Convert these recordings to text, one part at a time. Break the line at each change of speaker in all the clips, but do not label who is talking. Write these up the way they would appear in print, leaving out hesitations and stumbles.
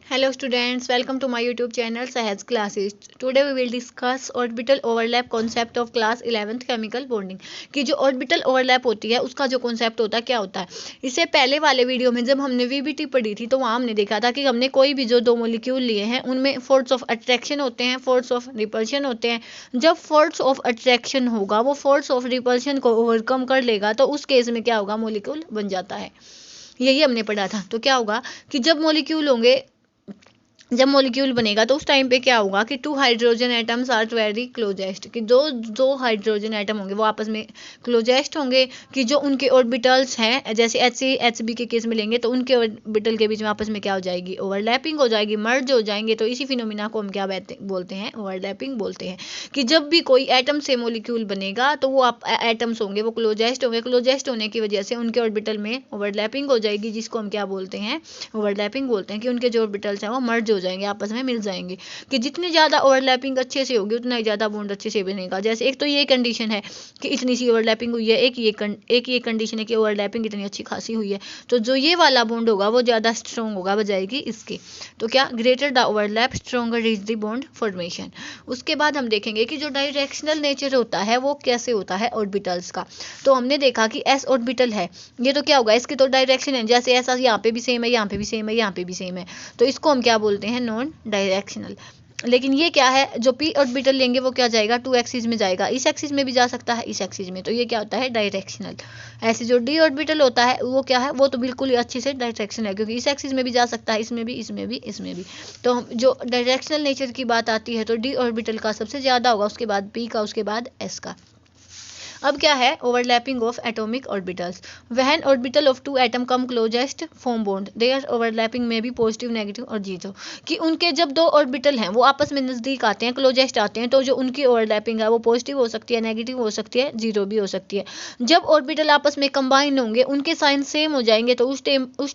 Hello students, welcome to my YouTube channel Sahaj Classes. Today we will discuss orbital overlap concept of class 11th chemical bonding. कि जो orbital overlap होती है उसका जो concept होता है क्या होता है। इससे पहले वाले वीडियो में जब हमने VBT पढ़ी थी तो वहाँ हमने देखा था कि हमने कोई भी जो दो मोलिक्यूल लिए हैं उनमें फोर्स ऑफ अट्रैक्शन होते हैं, फोर्स ऑफ रिपल्शन होते हैं। जब फोर्स ऑफ अट्रैक्शन होगा वो फोर्स ऑफ रिपल्शन को ओवरकम कर लेगा तो उस केस में क्या होगा, मोलिक्यूल बन जाता है। यही हमने पढ़ा था। तो क्या होगा कि जब मॉलिक्यूल बनेगा तो उस टाइम पे क्या होगा कि two hydrogen atoms are very closest, कि दो हाइड्रोजन एटम होंगे वो आपस में क्लोजेस्ट होंगे, कि जो उनके ऑर्बिटल्स हैं जैसे HCHB के केस में लेंगे तो उनके ऑर्बिटल के बीच में आपस में क्या हो जाएगी, ओवरलैपिंग हो जाएगी, मर्ज हो जाएंगे। तो इसी फिनोमिना को हम क्या बोलते हैं, ओवरलैपिंग बोलते हैं। कि जब भी कोई एटम से मॉलिक्यूल बनेगा तो वो आप एटम्स होंगे वो क्लोजेस्ट होंगे, क्लोजेस्ट होने की वजह से उनके ऑर्बिटल में ओवरलैपिंग हो जाएगी, जिसको हम क्या बोलते हैं, ओवरलैपिंग बोलते हैं। कि उनके जो ऑर्बिटल्स हैं वो मर्ज हो जाएंगे, आपस में मिल जाएंगे। कि जितनी ज़्यादा ओवरलैपिंग अच्छे से होगी उतना ही ज़्यादा बॉन्ड अच्छे से बनेगा। जैसे एक तो ये कंडीशन है कि इतनी सी ओवरलैपिंग हुई है, एक ये कंडीशन है कि ओवरलैपिंग इतनी अच्छी खासी हुई है, तो जो ये वाला बॉन्ड होगा वो ज़्यादा स्ट्रॉन्ग होगा बजाएगी इसके। तो क्या, greater the overlap stronger is the bond formation. उसके बाद हम देखेंगे कि जो डायरेक्शनल नेचर होता है वो कैसे होता है ऑर्बिटल्स का। तो हमने देखा कि एस ऑर्बिटल है, ये तो क्या होगा, इसकी तो डायरेक्शन है, जैसे ऐसा यहाँ पे भी सेम है, यहाँ पे भी सेम है, यहाँ पे भी सेम है, तो इसको हम क्या बोलते हैं, नॉन डायरेक्शनल। लेकिन ये क्या है, जो p ऑर्बिटल लेंगे वो क्या जाएगा, टू एक्सिस में जाएगा, इस एक्सिस में भी जा सकता है, इस एक्सिस में, तो ये क्या होता है, डायरेक्शनल। ऐसे जो d ऑर्बिटल होता है वो क्या है, वो तो बिल्कुल ही अच्छे से डायरेक्शन है, क्योंकि इस एक्सिस में भी जा सकता है, इसमें भी, इसमें भी, इसमें भी। तो हम जो डायरेक्शनल नेचर की बात आती है तो d ऑर्बिटल का सबसे ज़्यादा होगा, उसके बाद p का, उसके बाद s का। अब क्या है, overlapping of atomic orbitals. When orbital of two atom come closest form bond, there overlapping में भी पॉजिटिव, नेगेटिव और जीरो। कि उनके जब दो ऑर्बिटल हैं वो आपस में नज़दीक आते हैं, क्लोजेस्ट आते हैं, तो जो उनकी ओवरलैपिंग है वो पॉजिटिव हो सकती है, नेगेटिव हो सकती है, जीरो भी हो सकती है। जब ऑर्बिटल आपस में कंबाइन होंगे, उनके साइन सेम हो जाएंगे, तो उस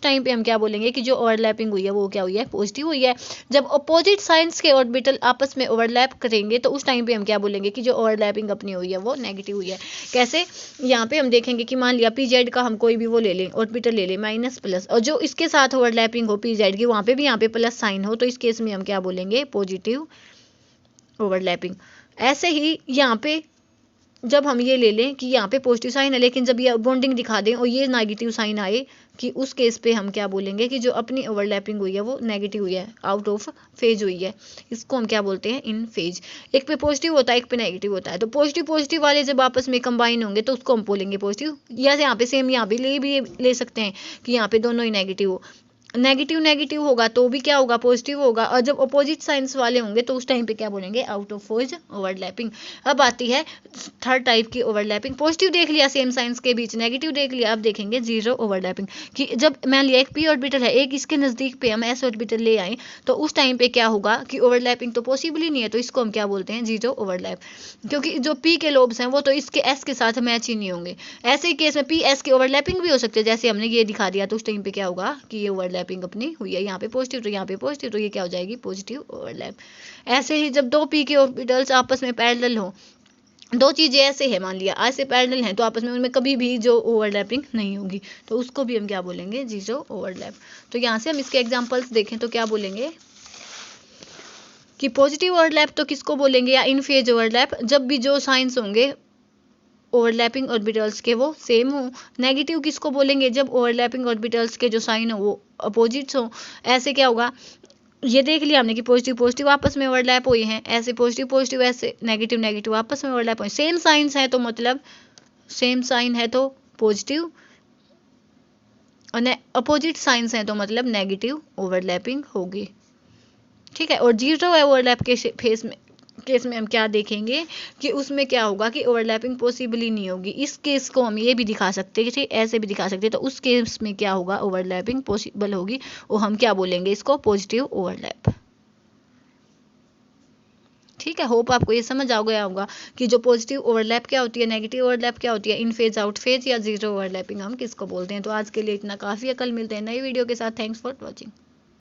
टाइम पे हम क्या बोलेंगे कि जो ओवरलैपिंग हुई है वो क्या हुई है, पॉजिटिव हुई है। जब अपोजिट साइंस के ऑर्बिटल आपस में ओवरलैप करेंगे तो उस टाइम पे हम क्या बोलेंगे कि जो ओवरलैपिंग अपनी हुई है वो नेगेटिव हुई है। कैसे, यहाँ पे हम देखेंगे कि मान लिया PZ का हम कोई भी वो ले लें, ऑर्बिटल ले लें, माइनस प्लस, और जो इसके साथ ओवरलैपिंग हो PZ की, वहाँ पे भी यहाँ पे प्लस साइन हो, तो इस केस में हम क्या बोलेंगे, पॉजिटिव ओवरलैपिंग। ऐसे ही यहाँ पे जब हम ये ले लें कि यहाँ पे पॉजिटिव साइन है, लेकिन जब ये बॉन्डिंग दिखा दें और ये नेगेटिव साइन आए, कि उस केस पे हम क्या बोलेंगे कि जो अपनी ओवरलैपिंग हुई है वो नेगेटिव हुई है, आउट ऑफ फेज हुई है। इसको हम क्या बोलते हैं, इन फेज। एक पे पॉजिटिव होता है, एक पे नेगेटिव होता है, तो पॉजिटिव पॉजिटिव वाले जब आपस में कंबाइन होंगे तो उसको हम बोलेंगे पॉजिटिव। या यहाँ पे सेम यहाँ भी ले सकते हैं कि यहाँ पे दोनों ही नेगेटिव हो, नेगेटिव नेगेटिव होगा तो भी क्या होगा, पॉजिटिव होगा। और जब अपोजिट साइंस वाले होंगे तो उस टाइम पे क्या बोलेंगे, आउट ऑफ फेज ओवरलैपिंग। अब आती है थर्ड टाइप की ओवरलैपिंग। पॉजिटिव देख लिया सेम साइंस के बीच, नेगेटिव देख लिया, अब देखेंगे जीरो ओवरलैपिंग। कि जब मान लिया एक p ऑर्बिटल है, एक इसके नज़दीक पे हम s ऑर्बिटल ले आए, तो उस टाइम पे क्या होगा कि ओवरलैपिंग तो पॉसिबल ही नहीं है, तो इसको हम क्या बोलते हैं, जीरो ओवरलैप। क्योंकि जो p के लोब्स हैं वो तो इसके s के साथ मैच ही नहीं होंगे। ऐसे ही केस में p s की ओवरलैपिंग भी हो सकती है, जैसे हमने ये दिखा दिया, तो उस टाइम पे क्या होगा कि ये ओवरलैपिंग अपनी हुई है, यहाँ पे पॉजिटिव तो यहाँ पे पॉजिटिव, तो ये क्या हो जाएगी, पॉजिटिव ओवरलैप। ऐसे ही जब दो p के ऑर्बिटल्स आपस में पैरेलल हो, दो चीज़ें ऐसे है, मान लिया ऐसे पैरेलल हैं, तो आपस में उनमें कभी भी जो ओवरलैपिंग नहीं होगी, तो उसको भी हम क्या बोलेंगे, जीरो ओवरलैप। तो यहाँ से हम इसके एग्जांपल्स देखें तो क्या बोलेंगे कि पॉजिटिव ओवरलैप तो किसको बोलेंगे, या इन फेज ओवरलैप, जब भी जो साइंस होंगे ओवरलैपिंग ऑर्बिटल्स के वो सेम हो। नेगेटिव किसको बोलेंगे, जब ओवरलैपिंग ऑर्बिटल्स के जो साइन हो वो अपोजिट्स हो। ऐसे क्या होगा, ये देख लिया हमने कि पॉजिटिव पॉजिटिव आपस में ओवरलैप हुए हैं, ऐसे पॉजिटिव पॉजिटिव, ऐसे नेगेटिव नेगेटिव आपस में ओवरलैप हुए। सेम साइंस है तो मतलब सेम साइन है तो पॉजिटिव, और अपोजिट साइंस है तो मतलब नेगेटिव ओवरलैपिंग होगी। ठीक है। और जीरो ओवरलैप के केस में हम क्या देखेंगे कि उसमें क्या होगा कि ओवरलैपिंग पॉसिबल ही नहीं होगी। इस केस को हम ये भी दिखा सकते हैं, ऐसे भी दिखा सकते हैं, तो उस केस में क्या होगा, ओवरलैपिंग पॉसिबल होगी, और हम क्या बोलेंगे इसको, पॉजिटिव ओवरलैप। ठीक है। होप आपको ये समझ आ गया होगा कि जो पॉजिटिव ओवरलैप क्या होती है, नेगेटिव ओवरलैप क्या होती है, इन फेज आउट फेज या जीरो ओवरलैपिंग हम किसको बोलते हैं। तो आज के लिए इतना काफ़ी है, कल मिलते हैं नई वीडियो के साथ। Thanks for watching.